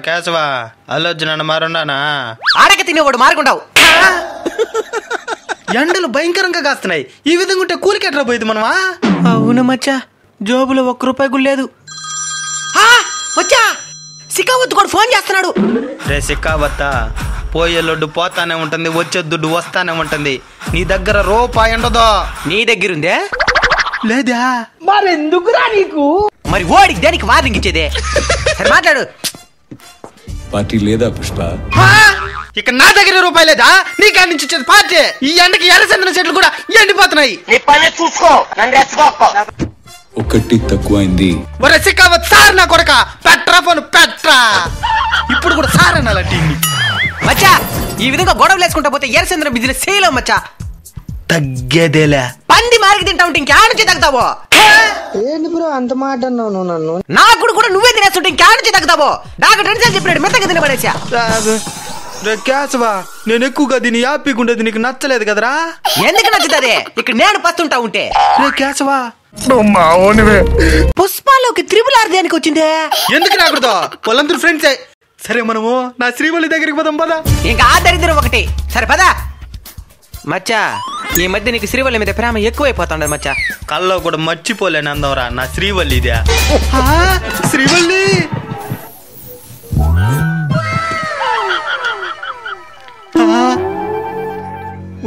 కేశవా అల్లొచ్చు నన్ను మారున్నానా ఆడక తినేవాడు మారుకుంటావు. ఎండలు భయంకరంగా కాస్తున్నాయి. ఈ విధంగా ఉంటే కూలికెట్రా పోయింది మనమా. అవును మచ్చా, జోబులో ₹1 కూడా లేదు. వచ్చా సికావత్ కూడా ఫోన్ చేస్తున్నాడు. రే సిక్కావత్తా, పోయే లొడ్డు పోతానే ఉంటుంది, వచ్చే దుడ్డు వస్తానే ఉంటుంది. నీ దగ్గర రూపాయి ఉండదో. నీ దగ్గరుందే? లేదా? మరెందుకురా నీకు? మరి ఓడికి దేనికి వార్నింగ్ ఇచ్చేదే? సరే మాట్లాడు. పార్టీ లేదా పుష్ప? ఇక నా దగ్గర రూపాయి లేదా? నీ కాడి నుంచి వచ్చేది పార్టీ. ఈ ఎండకి ఎర్రచందన చెట్లు కూడా ఎండిపోతున్నాయి. ఒకటి తక్కువైంది. ఒరే సిక్కావత్ సార్, నా కొడక పెట్రా ఫోన్ పెట్రా. ఇప్పుడు కూడా సార్ అనాలంటే మచ్చా, ఈ విధంగా గొడవలు వేసుకుంటా పోతే ఎర్రచంద్ర బిజినెస్ చేయలేం మచ్చా. తగ్గేదేలే. పంది మారికి తింటా ఉంటే ఇంకేడ నుంచి తగ్గుతావో? ఏంటి బ్రో అంత మాట అన్నావు నువ్వు నన్ను? నాకు కూడా నువ్వే తినేస్తుంటే ఇంకేడ నుంచి తగ్గుతావో? నాకు టెన్షన్ చెప్పినాడు మెత్తగా తినబడేసా. కేశవా, నేను ఎక్కువగా దీన్ని హ్యాపీగా ఉండేది నీకు నచ్చలేదు కదరా? ఎందుకు నచ్చుతుంది? ఇక్కడ నేను పస్తుంటా ఉంటే. కేశవా, పుష్పాలోకి R దేనికి వచ్చిందే? ఎందుకు రాకూడదు? వాళ్ళందరూ ఫ్రెండ్సే. సరే మనము నా శ్రీవల్లి దగ్గరికి పోదాం పదా. ఇంకా ఆ దరిద్రం ఒకటి. సరే పదా. మచ్చా, ఈ మధ్య నీకు శ్రీవల్లి మీద ప్రేమ ఎక్కువైపోతుండదు మచ్చా. కల్లో కూడా మర్చిపోలేను అందవరా నా శ్రీవల్లి ఇదే. శ్రీవల్లి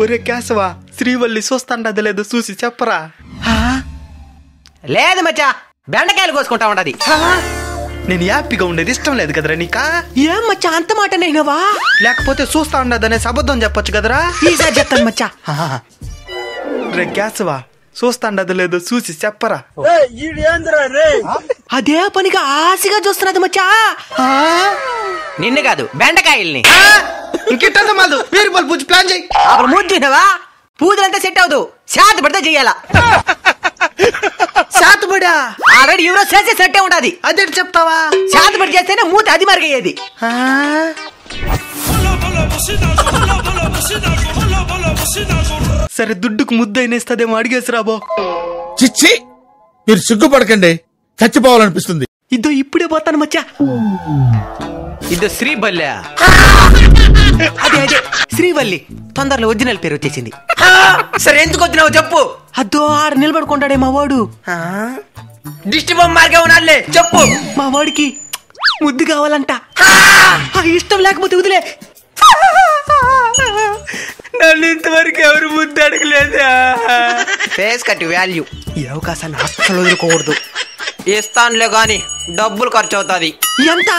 ఒరే కేశవా, శ్రీవల్లి చూస్తాండది లేదో చూసి చెప్పరా. లేదు మచ్చా, బెండకాయలు కోసుకుంటా ఉండదు. నేను హ్యాపీగా ఉండేది ఇష్టం లేదు కదరా నీకా? ఏం మచ్చా అంత మాట నేనవా? లేకపోతే చూస్తా ఉండదనే అబద్ధం చెప్పొచ్చు కదరా. ఈసారి చెప్తాను మచ్చా. రే కేశవా, చూస్తాండది లేదో చూసి చెప్పరా. అదే పనిగా ఆశగా చూస్తున్నది మచ్చా. నిన్ను కాదు, బెండకాయల్ని. ఇంకెట్టా మాదు వేరు బాల్ పూజ ప్లాన్ చేయి. అప్పుడు మూర్చినవా? పూజలంతా సెట్ అవుదు, శాత పడితే చెయ్యాలా. శాతపడా ఆల్రెడీ ఎవరో చేసే సెట్టే ఉండాది. అదేంటి చెప్తావా? శాతపడి చేస్తేనే మూత అది మరిగయ్యేది. సరే దుడ్డుకు ముద్దైనేస్తదేమో అడిగేసి రాబో. చిచ్చి, మీరు సిగ్గుపడకండి, చచ్చిపోవాలనిపిస్తుంది. ఇద్దో ఇప్పుడే పోతాను మచ్చా. ఇద్దో శ్రీవల్లి. అదే అదే శ్రీవల్లి. తొందరలో ఒరిజినల్ పేరు వచ్చేసింది. సరే ఎందుకు వచ్చినావు చెప్పు. అద్దో ఆడ నిలబడుకుంటాడే మా వాడు. దిష్టి బొమ్మగా ఉన్నాడులే చెప్పు. మా వాడికి ముద్దు కావాలంట. ఇష్టం లేకపోతే వదిలే. నన్ను ఇంతవరకు ఎవరు ముద్దు అడగలేదా? Face cut value. ఈ అవకాశాన్ని అస్సలు వదులుకోకూడదు. ఇస్తానులే గాని డబ్బులు ఖర్చు అవుతుంది. ఎంత?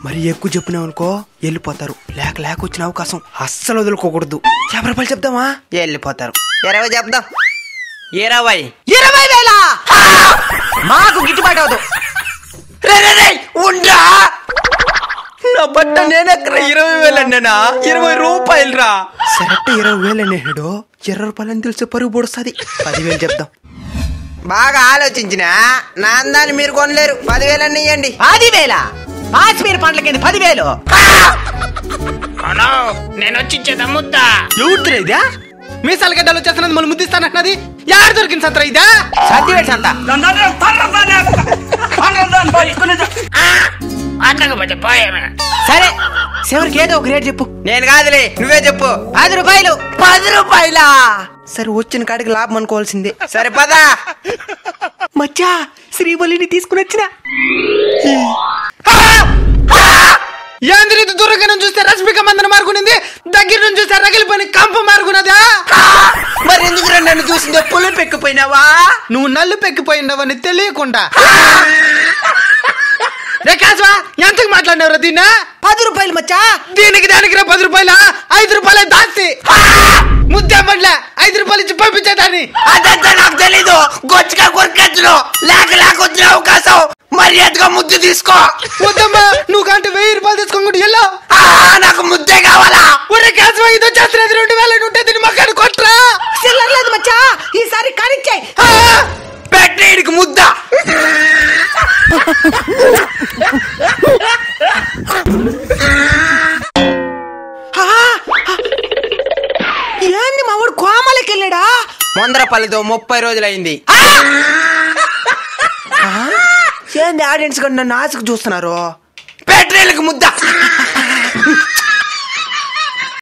మరి ఎక్కువ చెప్పినావు అనుకో వెళ్ళిపోతారు. లేక వచ్చిన అవకాశం అస్సలు వదులుకోకూడదు. ₹50 చెప్దామా? వెళ్ళిపోతారు. 20 చెప్దాం. 20,000 మాకు గిట్టుబాటు అవదు. ఉండా నా బట్ట నేనెక్కడ 20,000 అన్నానా? ₹20 రా. సరెట్ 20,000 అన్నాడు. ₹20 అని తెలిసి పరుగు పొడుస్తుంది. 10,000 చెప్దాం. బాగా ఆలోచించిన నా అందాన్ని మీరు కొనలేరు. 10,000 అన్ని ఇవ్వండి. 10,000? కాశ్మీర్ పండ్లకి 10,000? నేను వచ్చించేదా ముద్ద. ఎవరిదిరా ఇదా? మీసాల గడ్డలు వచ్చేస్తున్నది మళ్ళీ ముద్దిస్తానన్నది. యారు దొరికింది సంతరా ఇదా? సర్దివేట్ సంత. సరే చివరికి ఏదో ఒక రేట్ చెప్పు. నేను కాదులే, నువ్వే చెప్పు. ₹10. ₹10? సరే వచ్చిన కాడికి లాభం అనుకోవాల్సిందే. సరే పదా. మచ్చా, శ్రీవల్లిని తీసుకుని వచ్చిన. ఏంద్రీ దూరంగా నుంచి చూస్తే రష్మిక మందన మారుకునింది, దగ్గర నుంచి చూస్తే రగిలిపోయి కంప మారుకున్నదా? మరి ఎందుకు నన్ను చూసిందే పులుపు ఎక్కిపోయినావా? నువ్వు నల్లు పెక్కిపోయినావని తెలియకుండా. ఎంతకు మాట్లాడినవరా దీన్ని? ₹10 మచ్చా. దీనికి దానికి ₹10, ₹5 దాస్తి. ముద్దే పడలే, ₹5 ఇచ్చి పంపించేదాన్ని. అదంతా నాకు తెలీదు. గొచ్చగా కొరికెత్తను. లేక వచ్చిన అవకాశం మర్యాదగా ముద్దు తీసుకో. వద్దమ్మా, నువ్వు కంటే ₹1000 తీసుకోకుండా వెళ్ళావు. నాకు ముద్దే కావాలా? ఒరే కేశవ, ఇది వచ్చేస్తున్నది. 2,000 ఉంటే దీన్ని మక్కడు కొట్రా. లేదు మచ్చా, ఈసారి కానిచ్చాయి. పెట్టేడికి ముద్ద. ఏంది మా వాడు కోమలకి వెళ్ళాడా? ముందరపల్లితో 30 రోజులైంది. ఏంది ఆడియన్స్ కూడా నన్ను ఆశకు చూస్తున్నారు? మెటీరియల్కి ముద్ద